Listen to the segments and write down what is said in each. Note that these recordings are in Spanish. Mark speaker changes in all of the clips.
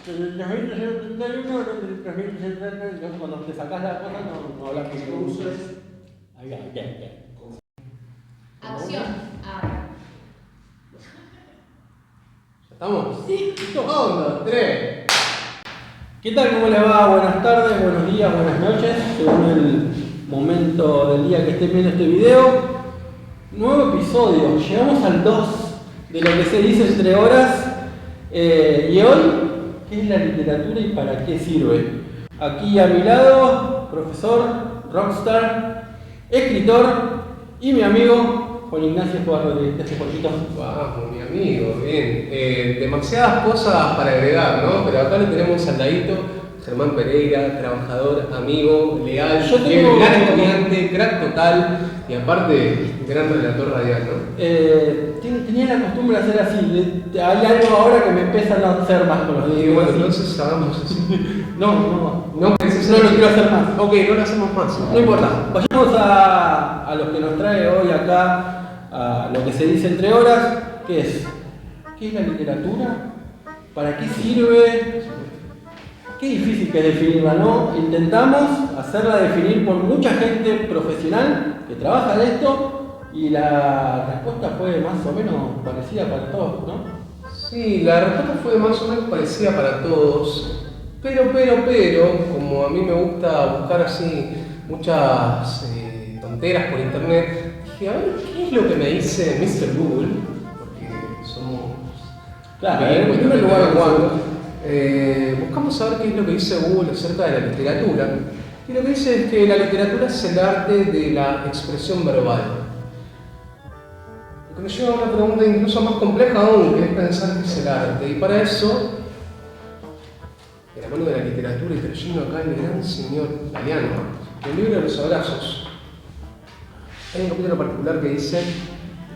Speaker 1: Desde el 31 al 3031, cuando te sacás la cosa no hablas que lo uses. Ahí va, bien.
Speaker 2: Acción.
Speaker 3: ¿Estamos?
Speaker 2: Sí.
Speaker 3: Listo. 1, 2, 3.
Speaker 1: ¿Qué tal? ¿Cómo les va? Buenas tardes, buenos días, buenas noches, según el momento del día que estén viendo este video. Nuevo episodio, llegamos al 2 de lo que se dice entre horas. Y hoy, ¿qué es la literatura y para qué sirve? Aquí a mi lado, profesor, rockstar, escritor y mi amigo Juan Ignacio Escobar Rodríguez. Este poquito.
Speaker 3: Vamos, mi amigo, bien. Demasiadas cosas para agregar, ¿no? Pero acá lo tenemos al ladito. Germán Pereira, trabajador, amigo, leal,
Speaker 1: Yo tengo...
Speaker 3: gran estudiante, crack total y aparte, gran relator radial, ¿no?
Speaker 1: Tenía la costumbre de hacer así. Hay algo ahora que me empieza a no hacer más con los
Speaker 3: Y
Speaker 1: dedos.
Speaker 3: bueno, entonces hagamos así.
Speaker 1: No
Speaker 3: No
Speaker 1: lo quiero hacer más.
Speaker 3: Ok, no lo hacemos más.
Speaker 1: No importa. Vayamos a lo que nos trae hoy acá, a lo que se dice entre horas. ¿Qué es? ¿Qué es la literatura? ¿Para qué sirve? Qué difícil que es definirla, ¿no? Intentamos hacerla definir por mucha gente profesional que trabaja de esto y la respuesta fue más o menos parecida para todos, ¿no?
Speaker 3: Sí, la respuesta fue más o menos parecida para todos, pero, como a mí me gusta buscar así muchas tonteras por internet, dije, a ver, ¿qué es lo que me dice Mr. Google? Porque somos...
Speaker 1: Claro, en primer lugar,
Speaker 3: buscamos saber qué es lo que dice Google acerca de la literatura, y lo que dice es que la literatura es el arte de la expresión verbal. Lo que nos lleva a una pregunta incluso más compleja aún, que es pensar qué es el arte. Y para eso, de la mano de la literatura y trayendo acá el gran señor Galeano, del libro de los abrazos, hay un capítulo particular que dice,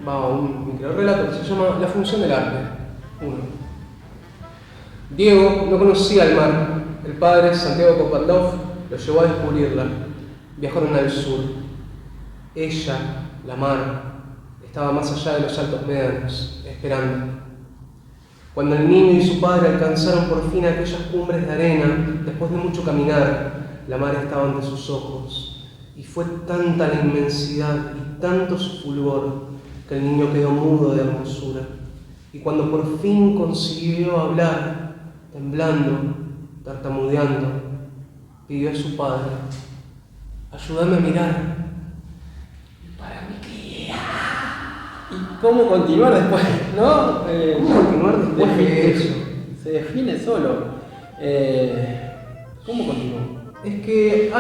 Speaker 3: un microrelato que se llama La función del arte. 1. Diego no conocía el mar. El padre, Santiago Kopaldov, lo llevó a descubrirla. Viajaron al sur. Ella, la mar, estaba más allá de los altos médanos, esperando. Cuando el niño y su padre alcanzaron por fin aquellas cumbres de arena, después de mucho caminar, la mar estaba ante sus ojos. Y fue tanta la inmensidad y tanto su fulgor que el niño quedó mudo de hermosura. Y cuando por fin consiguió hablar, temblando, tartamudeando, pidió a su padre: ayúdame a mirar. Y para mí que
Speaker 1: ¿y cómo continuar después? ¿No?
Speaker 3: ¿Cómo continuar después de eso?
Speaker 1: Se define solo. ¿Cómo continúa?
Speaker 3: Es que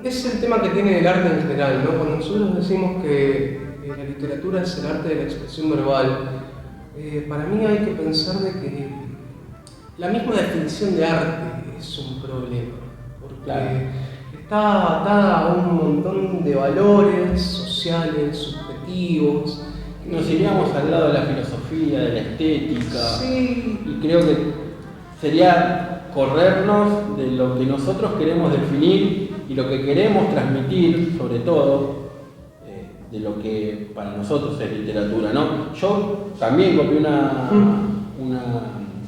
Speaker 3: es el tema que tiene el arte en general, ¿no? Cuando nosotros decimos que la literatura es el arte de la expresión verbal, para mí hay que pensar de que la misma definición de arte es un problema, porque está atada a un montón de valores sociales, subjetivos.
Speaker 1: Nos iríamos al lado de la filosofía, de la estética.
Speaker 3: Sí.
Speaker 1: Y creo que sería corrernos de lo que nosotros queremos definir y lo que queremos transmitir, sobre todo, de lo que para nosotros es literatura, ¿no? Yo también copié una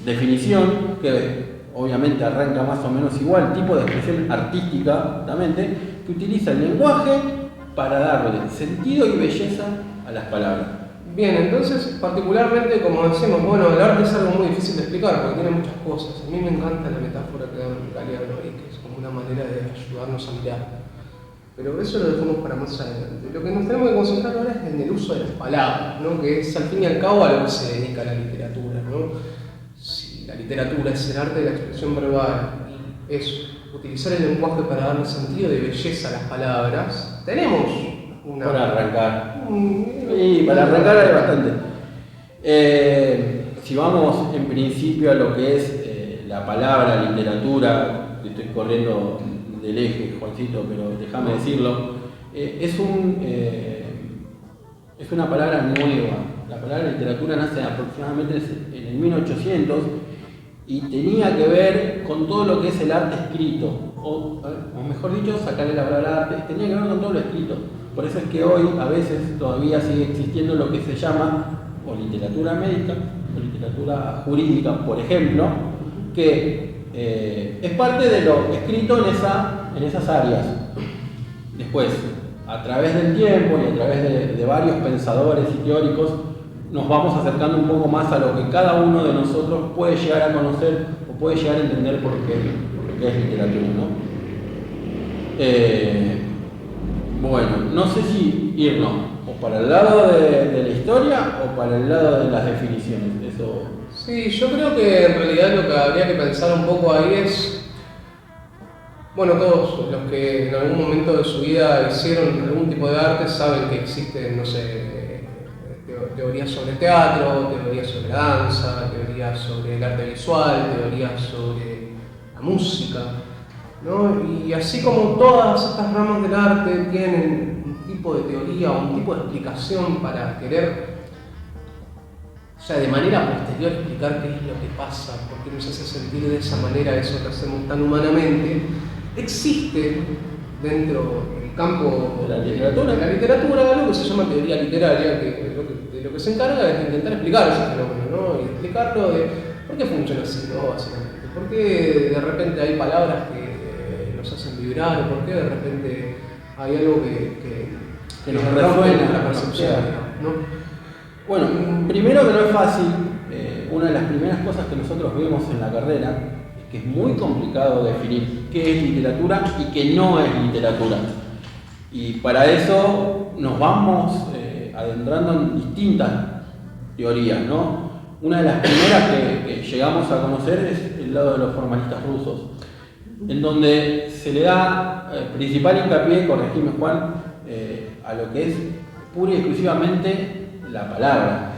Speaker 1: definición que obviamente arranca más o menos igual, tipo de expresión artística, justamente, que utiliza el lenguaje para darle sentido y belleza a las palabras.
Speaker 3: Bien, entonces, particularmente, como decimos, bueno, el arte es algo muy difícil de explicar porque tiene muchas cosas. A mí me encanta la metáfora que da Galeano ahí, que es como una manera de ayudarnos a mirar. Pero eso lo dejamos para más adelante. Lo que nos tenemos que concentrar ahora es en el uso de las palabras, ¿no? Que es al fin y al cabo a lo que se dedica la literatura, ¿no? Si la literatura es el arte de la expresión verbal y es utilizar el lenguaje para darle sentido de belleza a las palabras, tenemos una...
Speaker 1: Para arrancar. Sí, para arrancar hay bastante. Si vamos en principio a lo que es la palabra literatura, que estoy corriendo del eje, Juancito, pero déjame decirlo, es una palabra nueva. La palabra literatura nace aproximadamente en el 1800 y tenía que ver con todo lo que es el arte escrito, o mejor dicho, sacarle la palabra arte, tenía que ver con todo lo escrito. Por eso es que hoy a veces todavía sigue existiendo lo que se llama o literatura médica o literatura jurídica, por ejemplo, que es parte de lo escrito en esas áreas. Después, a través del tiempo y a través de varios pensadores y teóricos, nos vamos acercando un poco más a lo que cada uno de nosotros puede llegar a conocer o puede llegar a entender por qué es literatura, ¿no? Bueno, no sé si irnos o para el lado de la historia o para el lado de las definiciones. Eso.
Speaker 3: Sí, yo creo que en realidad lo que habría que pensar un poco ahí es, bueno, todos los que en algún momento de su vida hicieron algún tipo de arte saben que existen, no sé, teorías sobre teatro, teorías sobre danza, teorías sobre el arte visual, teorías sobre la música, ¿no? Y así como todas estas ramas del arte tienen un tipo de teoría o un tipo de explicación para querer, o sea, de manera posterior explicar qué es lo que pasa, por qué nos hace sentir de esa manera eso que hacemos tan humanamente, existe dentro del campo
Speaker 1: de la
Speaker 3: literatura algo que se llama teoría literaria, que de lo que se encarga es de intentar explicar ese fenómeno, ¿no? Y explicarlo de por qué funciona así, ¿no? Básicamente. ¿Por qué de repente hay palabras que nos hacen vibrar? ¿O por qué de repente hay algo que
Speaker 1: nos
Speaker 3: rompe
Speaker 1: resuena
Speaker 3: la percepción, ¿no?
Speaker 1: Bueno, primero que no es fácil, una de las primeras cosas que nosotros vemos en la carrera es que es muy complicado definir qué es literatura y qué no es literatura. Y para eso nos vamos adentrando en distintas teorías, ¿no? Una de las primeras que llegamos a conocer es el lado de los formalistas rusos, en donde se le da principal hincapié, corregime Juan, a lo que es pura y exclusivamente la palabra.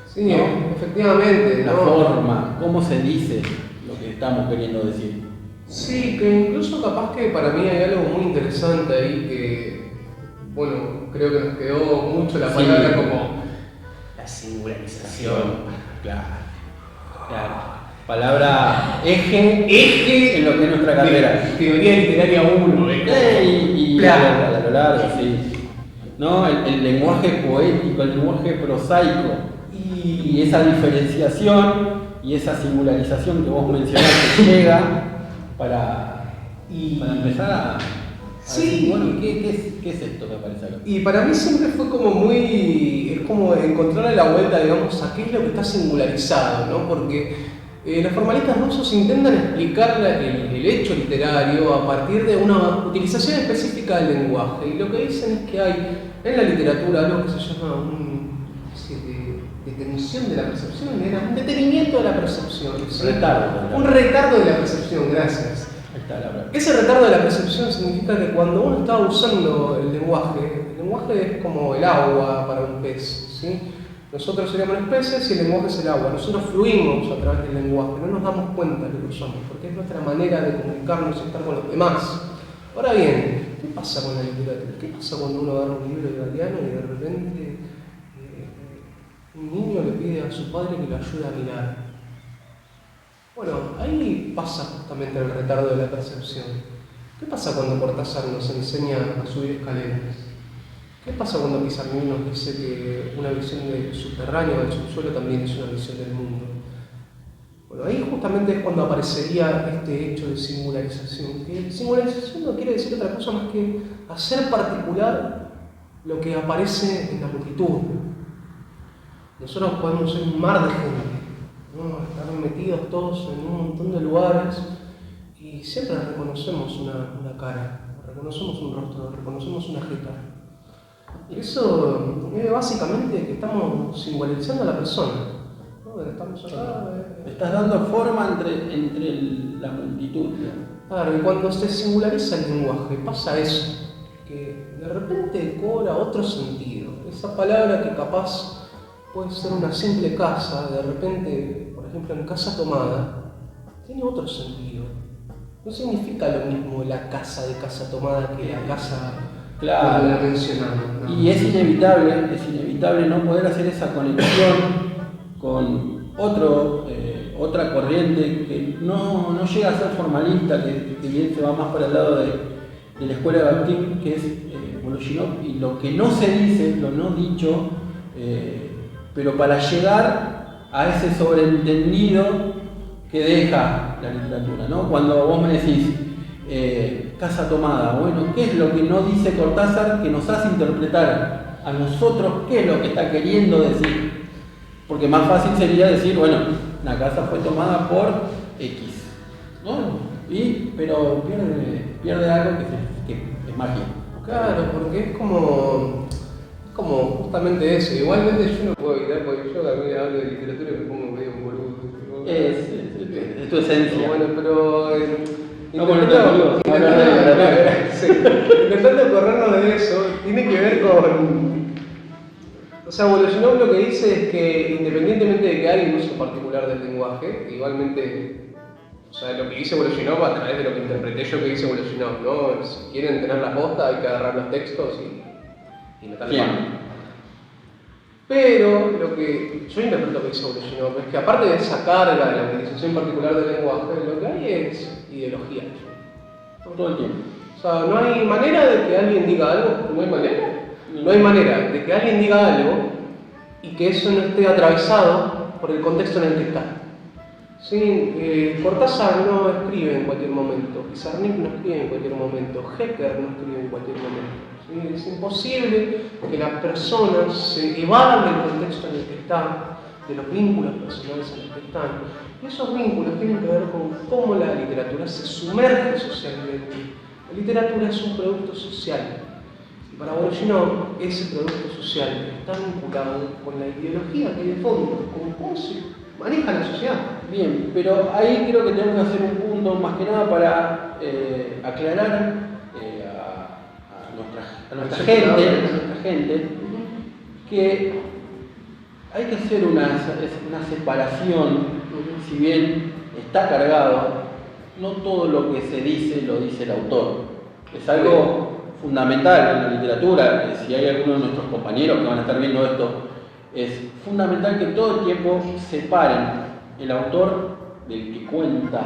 Speaker 3: Sí,
Speaker 1: ¿no?
Speaker 3: efectivamente.
Speaker 1: La
Speaker 3: ¿no?
Speaker 1: forma, cómo se dice lo que estamos queriendo decir.
Speaker 3: Sí, que incluso capaz que para mí hay algo muy interesante ahí que, bueno, creo que nos quedó mucho la palabra
Speaker 1: Sí.
Speaker 3: como la singularización.
Speaker 1: Claro. Palabra eje en lo que es nuestra carrera.
Speaker 3: Teoría literaria 1.
Speaker 1: Y a lo largo, sí. ¿No? El lenguaje poético, el lenguaje prosaico y esa diferenciación y esa singularización que vos mencionaste llega para empezar a
Speaker 3: Sí.
Speaker 1: decir, bueno, ¿qué es esto que aparece acá?
Speaker 3: Y para mí siempre fue como muy, es como encontrarle la vuelta, digamos, a qué es lo que está singularizado, ¿no? Porque los formalistas rusos intentan explicar el hecho literario a partir de una utilización específica del lenguaje. Y lo que dicen es que hay en la literatura algo que se llama una especie de detención de la percepción, un detenimiento de la percepción. ¿Sí? Un retardo de la percepción, gracias.
Speaker 1: Ahí está la palabra.
Speaker 3: Ese retardo de la percepción significa que cuando uno está usando el lenguaje es como el agua para un pez, ¿sí? Nosotros seríamos los peces y el lenguaje es el agua. Nosotros fluimos a través del lenguaje, no nos damos cuenta de lo que usamos, porque es nuestra manera de comunicarnos y estar con los demás. Ahora bien, ¿qué pasa con la literatura? ¿Qué pasa cuando uno agarra un libro de Galeano y de repente un niño le pide a su padre que lo ayude a mirar? Bueno, ahí pasa justamente el retardo de la percepción. ¿Qué pasa cuando Cortázar nos enseña a subir escaleras? ¿Qué pasa cuando Pizarnik nos dice que una visión del subterráneo, del subsuelo, también es una visión del mundo? Bueno, ahí justamente es cuando aparecería este hecho de singularización. Que singularización no quiere decir otra cosa más que hacer particular lo que aparece en la multitud. Nosotros podemos ser un mar de gente, ¿no? Estar metidos todos en un montón de lugares y siempre reconocemos una cara, reconocemos un rostro, reconocemos una jeta. Y eso es básicamente que estamos singularizando a la persona, ¿no? Estamos acá.
Speaker 1: Estás dando forma entre la multitud.
Speaker 3: Claro, y cuando se singulariza el lenguaje pasa eso, que de repente cobra otro sentido. Esa palabra que capaz puede ser una simple casa, de repente, por ejemplo, en casa tomada, tiene otro sentido. No significa lo mismo la casa de casa tomada que la casa.
Speaker 1: Claro.
Speaker 3: La mencionamos, ¿no?
Speaker 1: Y es inevitable no poder hacer esa conexión con otra corriente que no llega a ser formalista, que bien se va más para el lado de la escuela de Bakhtin, que es Voloshinov, y lo que no se dice, lo no dicho, pero para llegar a ese sobreentendido que deja la literatura, ¿no? Cuando vos me decís casa tomada, bueno, ¿qué es lo que no dice Cortázar que nos hace interpretar a nosotros qué es lo que está queriendo decir? Porque más fácil sería decir, bueno, una casa fue tomada por X, ¿no? Pero pierde algo que es magia.
Speaker 3: Claro, porque es como justamente eso. Igualmente yo no puedo evitar, porque yo también hablo de literatura y me pongo medio un boludo.
Speaker 1: Es tu esencia.
Speaker 3: Bueno, pero
Speaker 1: no con el boludo,
Speaker 3: intentando corrernos de eso, tiene que ver con... O sea, Vologinov lo que dice es que independientemente de que hay un uso particular del lenguaje, igualmente, o sea, lo que dice Vologinov a través de lo que interpreté yo que dice Vologinov, ¿no? Si quieren tener la posta hay que agarrar los textos y meterle mano. Pero lo que yo interpreto que dice Vologinov es que aparte de esa carga de la utilización particular del lenguaje, lo que hay es ideología.
Speaker 1: Todo el tiempo.
Speaker 3: O sea, no hay manera de que alguien diga algo, no hay manera. No hay manera de que alguien diga algo y que eso no esté atravesado por el contexto en el que está. ¿Sí? Cortázar no escribe en cualquier momento, Pizarnik no escribe en cualquier momento, Hecker no escribe en cualquier momento. ¿Sí? Es imposible que las personas se evadan del contexto en el que están, de los vínculos personales en los que están. Y esos vínculos tienen que ver con cómo la literatura se sumerge socialmente. La literatura es un producto social. Para Vologinov, ese producto social está vinculado con la ideología que hay de fondo, con cómo se maneja la sociedad.
Speaker 1: Bien, pero ahí creo que tenemos que hacer un punto más que nada para aclarar a nuestra gente que hay que hacer una separación, si bien está cargado, no todo lo que se dice lo dice el autor. Es algo fundamental en la literatura, si hay alguno de nuestros compañeros que van a estar viendo esto, es fundamental que todo el tiempo separen el autor del que cuenta,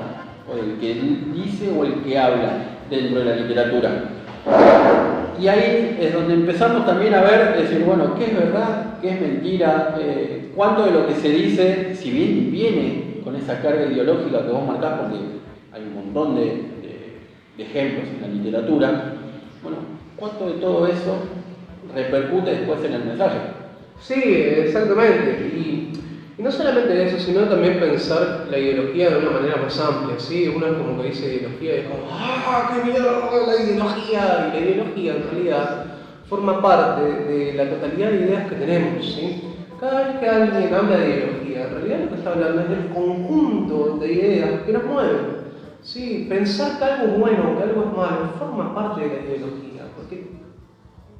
Speaker 1: o del que dice o el que habla dentro de la literatura. Y ahí es donde empezamos también a ver, decir, bueno, ¿qué es verdad? ¿Qué es mentira? ¿Cuánto de lo que se dice, si bien viene con esa carga ideológica que vos marcás, porque hay un montón de ejemplos en la literatura, bueno, ¿cuánto de todo eso repercute después en el mensaje?
Speaker 3: Sí, exactamente. Y no solamente eso, sino también pensar la ideología de una manera más amplia, ¿sí? Uno es como que dice ideología y es como, ¡ah, qué miedo la ideología! Y la ideología en realidad forma parte de la totalidad de ideas que tenemos, ¿sí? Cada vez que alguien habla de ideología, en realidad lo que está hablando es del conjunto de ideas que nos mueven. Sí, pensar que algo es bueno o que algo es malo forma parte de la ideología, porque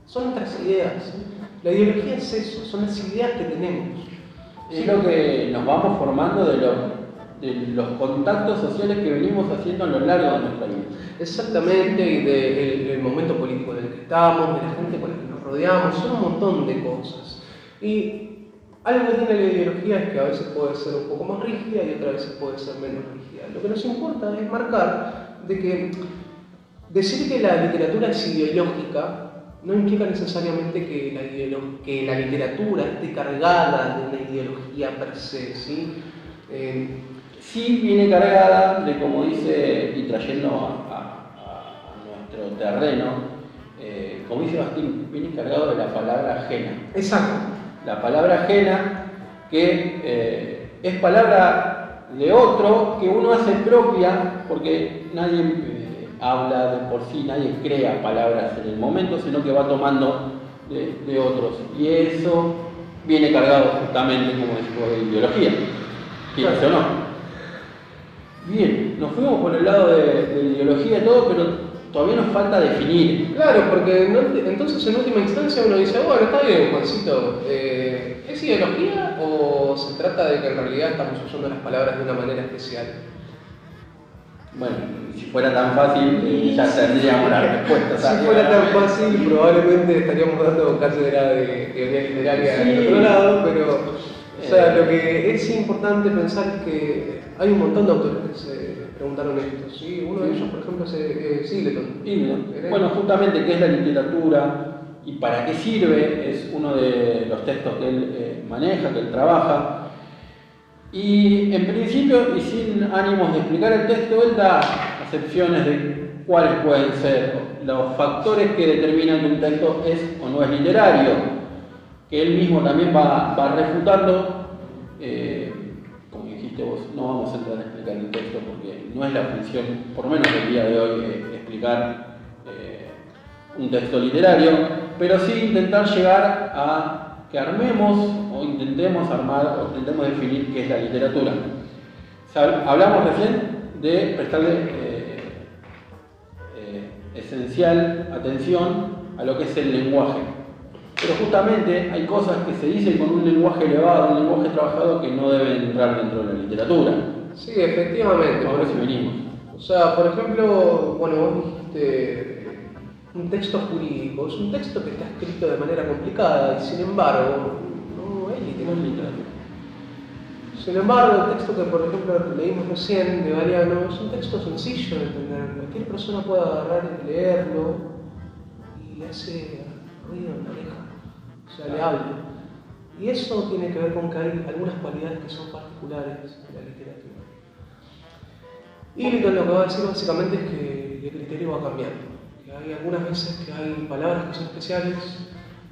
Speaker 3: son nuestras ideas. ¿Sí? La ideología es eso, son las ideas que tenemos.
Speaker 1: Es lo que nos vamos formando de los contactos sociales que venimos haciendo a lo largo de nuestra vida.
Speaker 3: Exactamente, y del momento político en el que estamos, de la gente con la que nos rodeamos, son un montón de cosas. Y algo que tiene la ideología es que a veces puede ser un poco más rígida y otras veces puede ser menos rígida. Lo que nos importa es marcar de que decir que la literatura es ideológica no implica necesariamente que la literatura esté cargada de una ideología per se, ¿sí?
Speaker 1: Sí viene cargada de, como dice, y trayendo a nuestro terreno, como dice Bastín, viene cargado de la palabra ajena.
Speaker 3: Exacto.
Speaker 1: La palabra ajena que es palabra de otro que uno hace propia, porque nadie habla de por sí, nadie crea palabras en el momento, sino que va tomando de otros. Y eso viene cargado justamente, como decimos, de ideología. ¿Piensa o no? Bien, nos fuimos por el lado de ideología y todo, pero todavía nos falta definir.
Speaker 3: Claro, porque entonces en última instancia uno dice, bueno, está bien, Juancito, ¿es ideología o se trata de que en realidad estamos usando las palabras de una manera especial?
Speaker 1: Bueno, si fuera tan fácil, ya tendríamos la respuesta.
Speaker 3: Si fuera tan fácil, probablemente estaríamos dando cátedra de teoría literaria en otro lado, pero o sea, lo que es importante pensar es que hay un montón de autores que se preguntaron esto, ¿sí? Uno de ellos, por ejemplo, es Singleton.
Speaker 1: Bueno, justamente, ¿qué es la literatura y para qué sirve? Es uno de los textos que él maneja, que él trabaja. Y en principio, y sin ánimos de explicar el texto, él da acepciones de cuáles pueden ser los factores que determinan que un texto es o no es literario, que él mismo también va refutando. Como dijiste vos, no vamos a entrar a explicar el texto porque no es la función, por lo menos del día de hoy, explicar un texto literario, pero sí intentar llegar a que armemos o intentemos armar o intentemos definir qué es la literatura. Hablamos recién de prestarle esencial atención a lo que es el lenguaje, pero justamente hay cosas que se dicen con un lenguaje elevado, un lenguaje trabajado, que no deben entrar dentro de la literatura.
Speaker 3: Sí, efectivamente.
Speaker 1: Por eso venimos.
Speaker 3: O sea, por ejemplo, bueno, vos dijiste un texto jurídico, es un texto que está escrito de manera complicada y sin embargo no es literatura. Sin embargo, el texto que por ejemplo leímos recién de Galeano es un texto sencillo de entender. Cualquier persona puede agarrar y leerlo y le hace ruido en la oreja, o sea, le habla. Y eso tiene que ver con que hay algunas cualidades que son particulares de la literatura. Y lo que va a decir básicamente es que el criterio va cambiando. Hay algunas veces que hay palabras que son especiales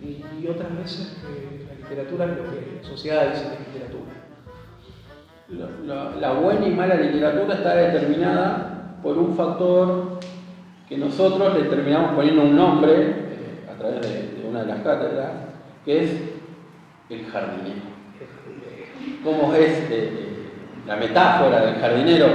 Speaker 3: y otras veces que la literatura es lo que la sociedad dice que es literatura.
Speaker 1: La buena y mala literatura está determinada por un factor que nosotros le terminamos poniendo un nombre a través de una de las cátedras, que es el jardinero. ¿Cómo es la metáfora del jardinero?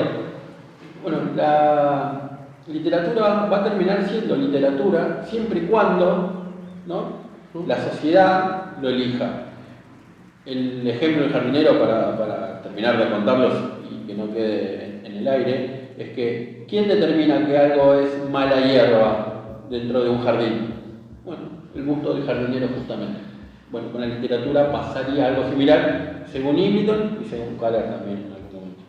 Speaker 1: Bueno, la literatura va a terminar siendo literatura siempre y cuando, ¿no?, la sociedad lo elija. El ejemplo del jardinero, para terminar de contarlos y que no quede en el aire, es que ¿quién determina que algo es mala hierba dentro de un jardín? Bueno, el gusto del jardinero justamente. Bueno, con la literatura pasaría algo similar, según Ingleton y según Keller también en algún momento.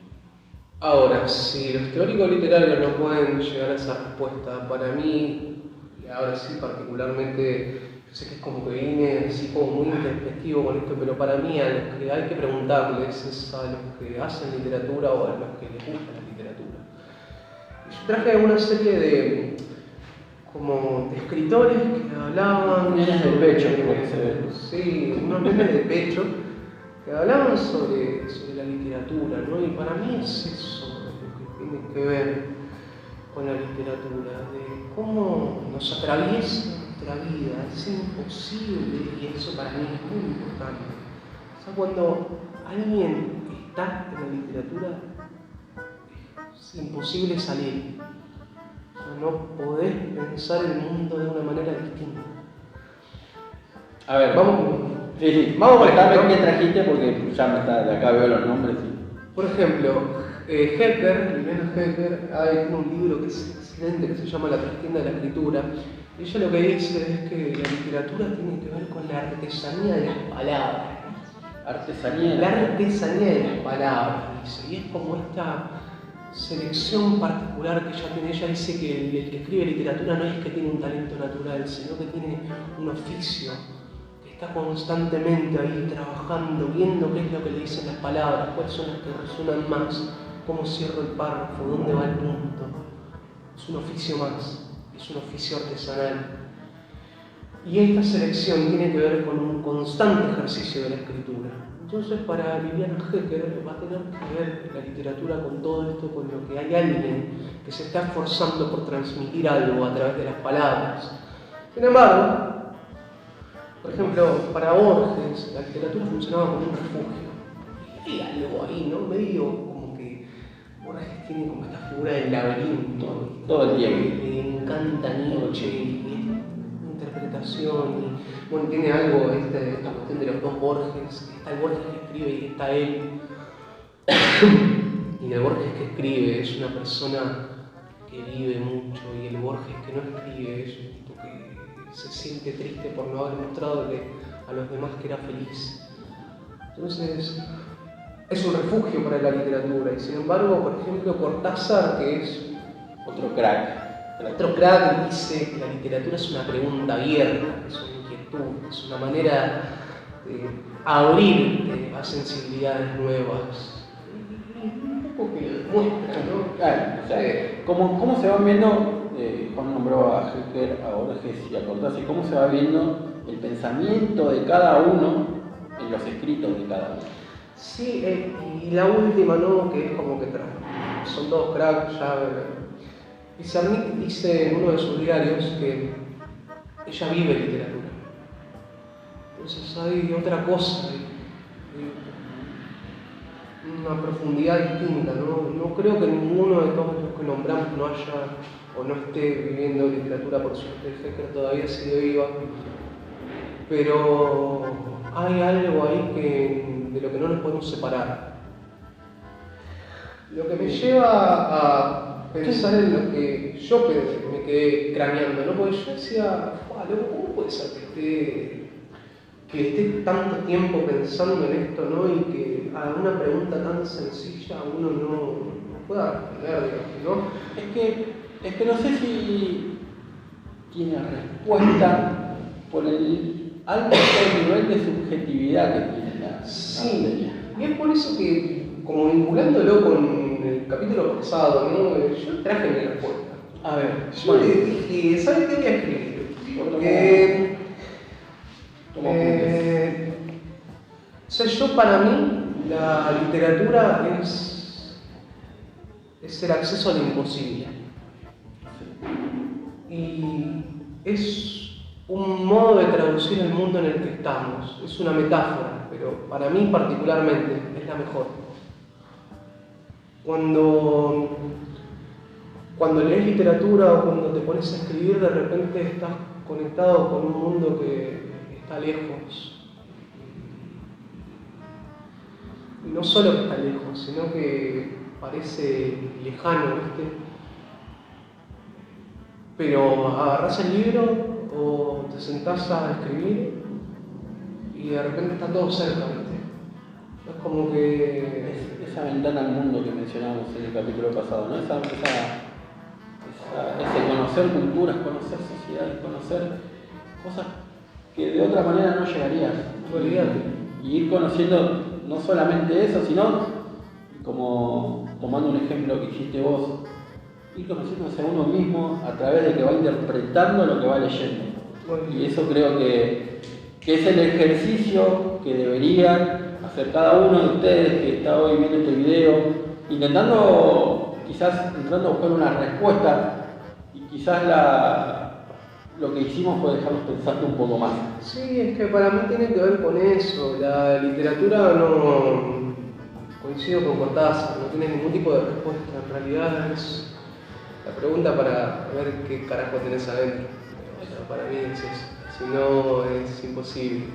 Speaker 3: Ahora, si los teóricos literarios no pueden llegar a esa respuesta, para mí, y ahora sí particularmente, yo sé que es como que vine así como muy introspectivo con esto, pero para mí a los que hay que preguntarles es a los que hacen literatura o a los que les gusta la literatura. Y yo traje una serie de escritores que hablaban...
Speaker 1: Nenes de pecho, puede ser.
Speaker 3: Sí, unos nenes de pecho que hablaban sobre la literatura, ¿no? Y para mí es eso lo que tiene que ver con la literatura, de cómo nos atraviesa nuestra vida. Es imposible, y eso para mí es muy importante. O sea, cuando alguien está en la literatura, es imposible salir. O sea, no podés pensar el mundo de una manera distinta.
Speaker 1: A ver,
Speaker 3: vamos.
Speaker 1: Sí,
Speaker 3: Vamos a
Speaker 1: contarme qué trajiste porque ya me está, de acá veo los nombres.
Speaker 3: Por ejemplo, Hecker, Liliana Hecker, hay un libro que es excelente que se llama La trastienda de la escritura. Y ella lo que dice es que la literatura tiene que ver con la artesanía de las palabras.
Speaker 1: Artesanía.
Speaker 3: La artesanía de las palabras, dice. Y es como esta selección particular que ella tiene. Ella dice que el que escribe literatura no es que tiene un talento natural, sino que tiene un oficio. Está constantemente ahí trabajando, viendo qué es lo que le dicen las palabras, cuáles son las que resuenan más, cómo cierro el párrafo, dónde va el punto. Es un oficio más, es un oficio artesanal. Y esta selección tiene que ver con un constante ejercicio de la escritura. Entonces, para Liliana Hecker va a tener que ver la literatura con todo esto, con lo que hay alguien que se está esforzando por transmitir algo a través de las palabras. Sin embargo, por ejemplo, para Borges, la literatura funcionaba como un refugio. Hay algo ahí, ¿no? Medio como que Borges tiene como esta figura del laberinto.
Speaker 1: Todo el tiempo.
Speaker 3: Le encanta Nietzsche y interpretación. Y, bueno, tiene algo, esta cuestión de los dos Borges. Está el Borges que escribe y está él. Y el Borges que escribe es una persona que vive mucho, y el Borges que no escribe es un tipo que se siente triste por no haber mostrado a los demás que era feliz. Entonces, es un refugio para la literatura. Y sin embargo, por ejemplo, Cortázar, que es
Speaker 1: otro crack,
Speaker 3: dice que la literatura es una pregunta abierta, es una inquietud, es una manera de abrir a sensibilidades nuevas. que lo demuestra, ¿no?
Speaker 1: Claro, o sea, ¿cómo se van viendo, Juan nombró a Hecker, a Borges y a Cortázar, cómo se va viendo el pensamiento de cada uno en los escritos de cada uno?
Speaker 3: Sí, y la última, ¿no? Que es como que son todos cracks ya. Pizarnik dice en uno de sus diarios que ella vive literatura. Entonces hay otra cosa, una profundidad distinta, ¿no? No creo que ninguno de todos los que nombramos no haya o no esté viviendo literatura, por suerte Hecker todavía sigue viva, pero hay algo ahí de lo que no nos podemos separar. Lo que me lleva a pensar en lo que yo me quedé craneando, ¿no? Porque yo decía, ¿cómo puede ser que esté tanto tiempo pensando en esto, ¿no? Y que a una pregunta tan sencilla uno no pueda responder, digamos, ¿no?
Speaker 1: Es que no sé si tiene respuesta por el alto nivel de subjetividad que tiene la materia.
Speaker 3: Y es por eso que, como vinculándolo con el capítulo pasado, ¿no? Yo traje mi respuesta.
Speaker 1: A ver,
Speaker 3: yo le dije, ¿sabes qué voy a escribir? Porque o sea, yo para mí la literatura es el acceso a lo imposible. Y es un modo de traducir el mundo en el que estamos. Es una metáfora, pero para mí particularmente es la mejor. Cuando lees literatura o cuando te pones a escribir, de repente estás conectado con un mundo que está lejos. Y no solo que está lejos, sino que parece lejano, ¿viste? Pero agarrás el libro o te sentás a escribir y de repente está todo cerca, ¿viste? Es como que...
Speaker 1: Esa ventana al mundo que mencionábamos en el capítulo pasado, ¿no? Ese conocer culturas, conocer sociedades, conocer cosas que de otra manera no llegarías. Y ir conociendo no solamente eso, sino, como tomando un ejemplo que hiciste vos, ir conociéndose a uno mismo a través de que va interpretando lo que va leyendo. Y eso creo que es el ejercicio que deberían hacer cada uno de ustedes que está hoy viendo este video, intentando, quizás entrando a buscar una respuesta, y quizás lo que hicimos fue dejarlos pensando un poco más.
Speaker 3: Sí, es que para mí tiene que ver con eso. La literatura no coincido con Cortázar, no tiene ningún tipo de respuesta. En realidad es la pregunta para ver qué carajo tenés adentro. O sea, para mí es eso. Si no, es imposible.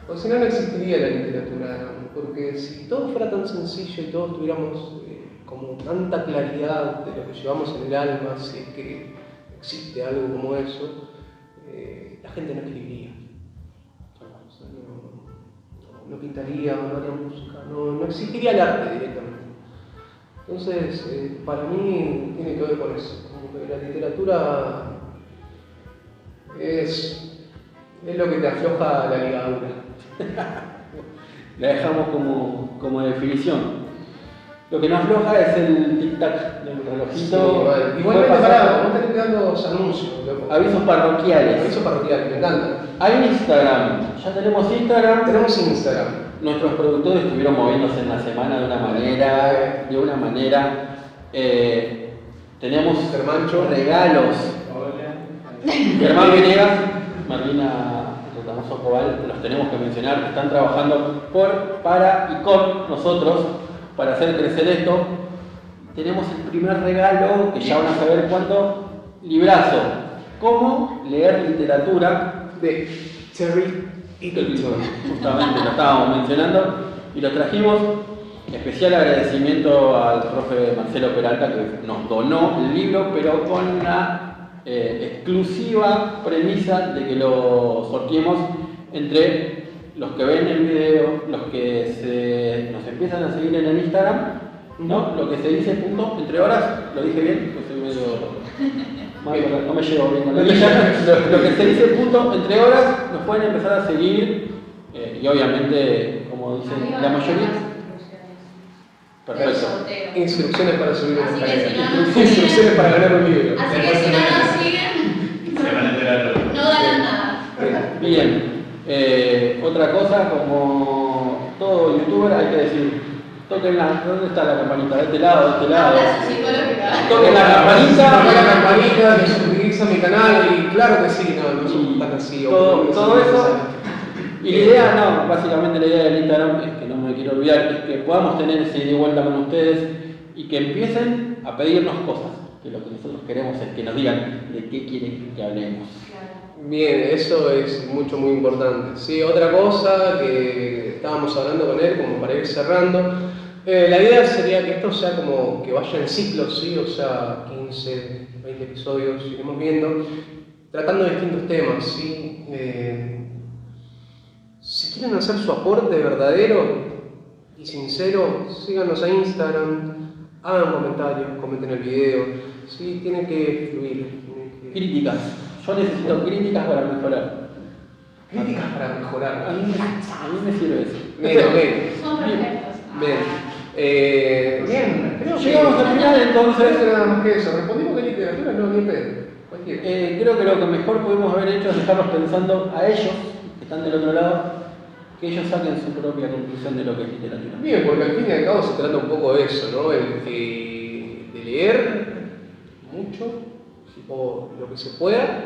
Speaker 3: O si no, no existiría la literatura, ¿no? Porque si todo fuera tan sencillo y todos tuviéramos como tanta claridad de lo que llevamos en el alma, si es que existe algo como eso, la gente no escribiría. O sea, no pintaría, no haría música, no existiría el arte directamente. Entonces, para mí tiene que ver con eso. Como que la literatura es lo que te afloja la ligadura.
Speaker 1: La dejamos como definición. Lo que nos afloja es el tic-tac del relojito.
Speaker 3: Sí, vale. Igualmente, vamos a tener que dar los anuncios.
Speaker 1: Avisos parroquiales.
Speaker 3: Avisos parroquiales, me encanta.
Speaker 1: Hay Instagram. Ya tenemos Instagram.
Speaker 3: Tenemos Instagram.
Speaker 1: Nuestros productores estuvieron moviéndose en la semana de una manera. Tenemos regalos. Germán Venegas, Marlina Retamoso Cobal, los tenemos que mencionar, están trabajando para y con nosotros para hacer crecer esto. Tenemos el primer regalo, que ya van a saber cuánto, librazo. ¿Cómo leer literatura?
Speaker 3: De Terry Eagleton.
Speaker 1: Justamente lo estábamos mencionando y lo trajimos. Especial agradecimiento al profe Marcelo Peralta, que nos donó el libro, pero con la exclusiva premisa de que lo sorteemos entre los que ven el video, los que nos empiezan a seguir en el Instagram, ¿no? Lo que se dice punto, entre horas, lo dije bien, pues soy medio... no me llevo bien con la lilla. Lo que se dice punto, entre horas, nos pueden empezar a seguir y obviamente, como dicen la mayoría... Perfecto.
Speaker 2: sorteo.
Speaker 3: Instrucciones para subir una
Speaker 2: Así que
Speaker 3: escalera.
Speaker 2: si no nos
Speaker 3: Instrucciones
Speaker 2: siguen-
Speaker 3: para ganar un libro.
Speaker 2: Así que si no nos siguen,
Speaker 4: Se van a enterar luego.
Speaker 2: no ganan nada.
Speaker 1: Bien, otra cosa, como todo youtuber hay que decir, toquen la, ¿dónde está la campanita? De este lado, de este lado.
Speaker 2: Abrazo psicológica.
Speaker 1: Toquen la campanita.
Speaker 3: Toca la campanita, que suscribirse a mi canal y claro que sí, no somos tan así.
Speaker 1: Todo eso. Y la idea, no, básicamente la idea del Instagram es que no me quiero olvidar, es que podamos tener ese ida y vuelta con ustedes y que empiecen a pedirnos cosas, que lo que nosotros queremos es que nos digan de qué quieren que hablemos.
Speaker 3: Bien, eso es muy importante. Sí, otra cosa que estábamos hablando con él, como para ir cerrando, la idea sería que esto sea como que vaya en ciclos, ¿sí? O sea, 15, 20 episodios, iremos viendo, tratando distintos temas, ¿sí? Si quieren hacer su aporte verdadero y sincero, síganos a Instagram, hagan comentarios, comenten el video, ¿sí? Tiene que fluir.
Speaker 1: Críticas. Yo necesito críticas para mejorar.
Speaker 3: Críticas para mejorar.
Speaker 1: A mí me sirve eso.
Speaker 3: Bien, bien.
Speaker 2: Son perfectos.
Speaker 3: Bien. Bien, creo que
Speaker 1: Llegamos al final entonces.
Speaker 3: no nada más que eso. Respondimos que literatura no, ni pedo. Cualquiera.
Speaker 1: Creo que lo que mejor pudimos haber hecho es dejarlos pensando a ellos, que están del otro lado, que ellos saquen su propia conclusión de lo que es literatura.
Speaker 3: Bien, porque al fin y al cabo se trata un poco de eso, ¿no? De leer mucho, o lo que se pueda,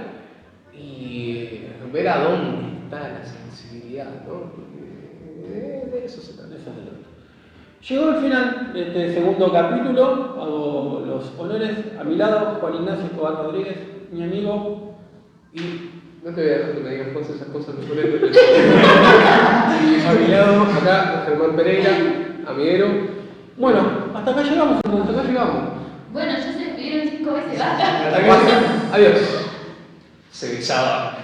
Speaker 3: y ver a dónde está la sensibilidad, ¿no? De eso se trata.
Speaker 1: Eso es de lo. Llegó el final de este segundo capítulo, hago los honores a mi lado, Juan Ignacio Escobar Rodríguez, mi amigo, y
Speaker 3: No te voy a dejar que me digas cosas, esas cosas me ponen nervioso. Y a mi lado, acá, Germán Pereira, amiguero.
Speaker 1: bueno, hasta acá llegamos
Speaker 3: Hasta
Speaker 1: entonces.
Speaker 3: acá llegamos.
Speaker 2: Bueno, ya se despidieron 5 veces, basta.
Speaker 3: Adiós. Se besaba.